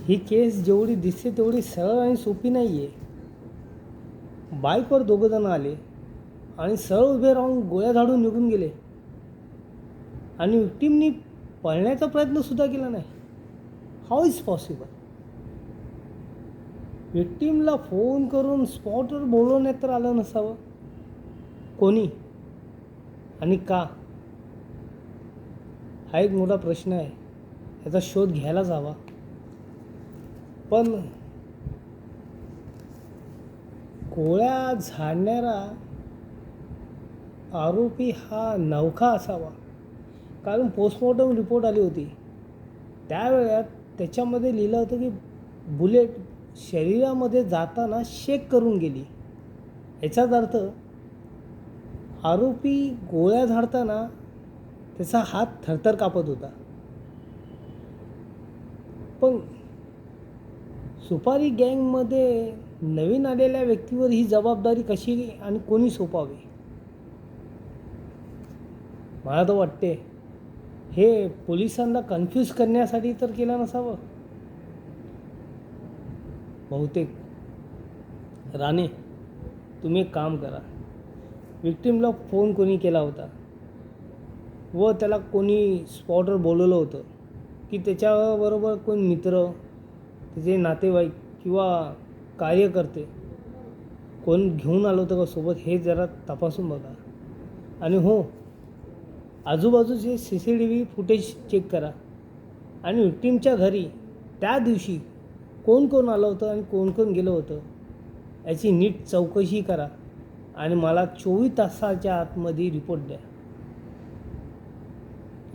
ही केस जेवढी दिसते तेवढी सरळ आणि सोपी नाही आहे. बाईकवर दोघंजणं आले आणि सरळ उभे राहून गोळ्या झाडून निघून गेले आणि विक्टीमनी पळण्याचा प्रयत्नसुद्धा केला नाही. How is possible? विक्टीमला फोन करून स्पॉटवर बोलवण्यात तर आलं नसावं कोणी, आणि का? हा एक मोठा प्रश्न आहे. याचा शोध घ्यायलाच हवा. पण गोळ्या झाडणारा आरोपी हा नवखा असावा, कारण पोस्टमॉर्टम रिपोर्ट आली होती त्यावेळात त्याच्यामध्ये लिहिलं होतं की बुलेट शरीरामध्ये जाताना शेक करून गेली. याचाच अर्थ आरोपी गोळ्या झाडताना त्याचा हात थरथर कापत होता. पण सुपारी गँगमध्ये नवीन आलेल्या व्यक्तीवर ही जबाबदारी कशी आणि कोणी सोपावी? मला तर वाटते हे पोलिसांना कन्फ्यूज करण्यासाठी तर केलं नसावं बहुतेक. राणे, तुम्ही एक काम करा. विक्टीमला फोन कोणी केला होता व त्याला कोणी स्पॉटवर बोलवलं होतं की त्याच्याबरोबर कोण मित्र, त्याचे नातेवाईक किंवा कार्यकर्ते कोण घेऊन आलं होतं का सोबत, हे जरा तपासून बघा. आणि हो, आजूबाजूचे CCTV फुटेज चेक करा आणि विक्टीमच्या घरी त्या दिवशी कोण कोण आलं होतं आणि कोण कोण गेलं होतं याची नीट चौकशी करा आणि मला 24 तासाच्या आतमध्ये रिपोर्ट द्या.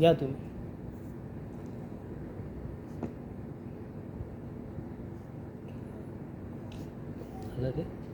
या तुम्ही. झालं ते?